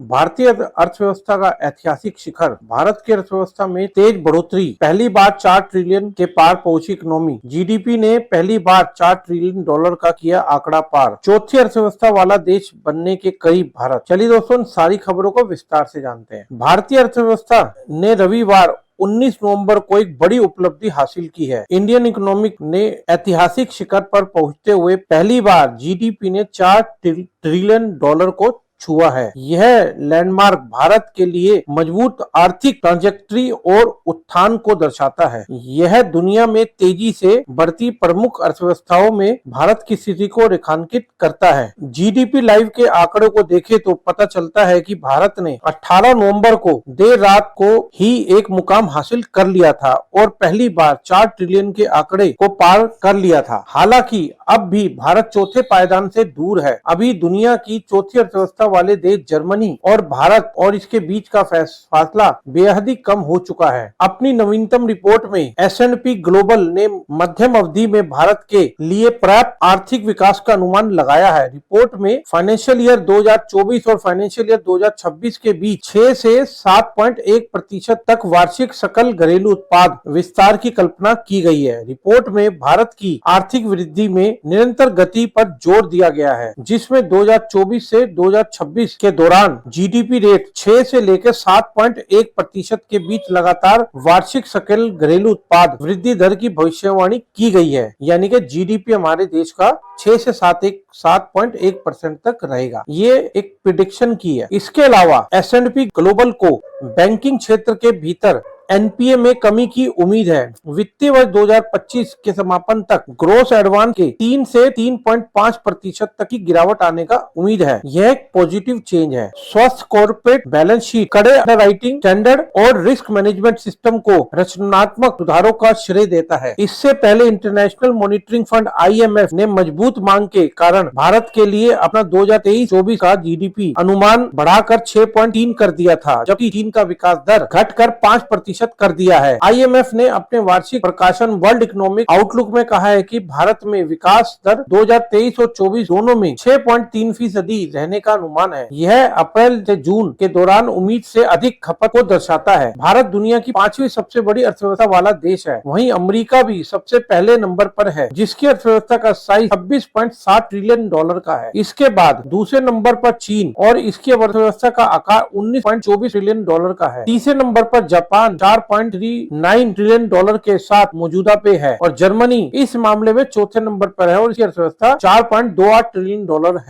भारतीय अर्थव्यवस्था का ऐतिहासिक शिखर। भारत की अर्थव्यवस्था में तेज बढ़ोतरी। पहली बार 4 ट्रिलियन के पार पहुंची इकोनॉमी। जीडीपी ने पहली बार 4 ट्रिलियन डॉलर का किया आंकड़ा पार। चौथी अर्थव्यवस्था वाला देश बनने के करीब भारत। चलिए दोस्तों, सारी खबरों को विस्तार से जानते हैं। भारतीय अर्थव्यवस्था ने रविवार 19 नवंबर को एक बड़ी उपलब्धि हासिल की है। इंडियन इकोनॉमिक ने ऐतिहासिक शिखर पर पहुंचते हुए पहली बार जीडीपी ने 4 ट्रिलियन डॉलर को छुआ है। यह लैंडमार्क भारत के लिए मजबूत आर्थिक ट्रांजेक्टरी और उत्थान को दर्शाता है। यह दुनिया में तेजी से बढ़ती प्रमुख अर्थव्यवस्थाओं में भारत की स्थिति को रेखांकित करता है। जीडीपी लाइव के आंकड़ों को देखें तो पता चलता है कि भारत ने 18 नवंबर को देर रात को ही एक मुकाम हासिल कर लिया था और पहली बार 4 ट्रिलियन के आंकड़े को पार कर लिया था। हालांकि अब भी भारत चौथे पायदान से दूर है। अभी दुनिया की चौथी अर्थव्यवस्था वाले देश जर्मनी और भारत और इसके बीच का फासला बेहद ही कम हो चुका है। अपनी नवीनतम रिपोर्ट में S&P ग्लोबल ने मध्यम अवधि में भारत के लिए पर्याप्त आर्थिक विकास का अनुमान लगाया है। रिपोर्ट में फाइनेंशियल ईयर 2024 और फाइनेंशियल ईयर 2026 के बीच 6 से 7.1% तक वार्षिक सकल घरेलू उत्पाद विस्तार की कल्पना की गई है। रिपोर्ट में भारत की आर्थिक वृद्धि में निरंतर गति पर जोर दिया गया है, जिसमें 2024 से 2026 के दौरान जीडीपी रेट 6 से लेकर 7.1% के बीच लगातार वार्षिक सकल घरेलू उत्पाद वृद्धि दर की भविष्यवाणी की गई है। यानी कि जीडीपी हमारे देश का 6 से 7.1% तक रहेगा। ये एक प्रिडिक्शन की है। इसके अलावा S&P ग्लोबल को बैंकिंग क्षेत्र के भीतर एनपीए में कमी की उम्मीद है। वित्तीय वर्ष 2025 के समापन तक ग्रोस एडवांस के 3 से 3.5% तक की गिरावट आने का उम्मीद है। यह एक पॉजिटिव चेंज है। स्वस्थ कॉर्पोरेट बैलेंस शीट, कड़े अंडरराइटिंग स्टैंडर्ड और रिस्क मैनेजमेंट सिस्टम को रचनात्मक सुधारों का श्रेय देता है। इससे पहले इंटरनेशनल मॉनिटरिंग फंड IMF ने मजबूत मांग के कारण भारत के लिए अपना 2023-24 का जीडीपी अनुमान बढ़ाकर 6.3 कर दिया था, जबकि चीन का विकास दर घटकर 5% कर दिया है। IMF ने अपने वार्षिक प्रकाशन वर्ल्ड इकोनॉमिक आउटलुक में कहा है कि भारत में विकास दर 2023 और 24 दोनों में 6.3% रहने का अनुमान है। यह अप्रैल से जून के दौरान उम्मीद से अधिक खपत को दर्शाता है। भारत दुनिया की 5वीं सबसे बड़ी अर्थव्यवस्था वाला देश है। वहीं अमेरिका भी सबसे पहले नंबर पर है, जिसकी अर्थव्यवस्था का साइज 26.7 ट्रिलियन डॉलर का है। इसके बाद दूसरे नंबर पर चीन और इसकी अर्थव्यवस्था का आकार 19.24 ट्रिलियन डॉलर का है। तीसरे नंबर पर जापान 4.39 ट्रिलियन डॉलर के साथ मौजूदा पे है और जर्मनी इस मामले में चौथे नंबर पर है और इसकी अर्थव्यवस्था 4.28 ट्रिलियन डॉलर है।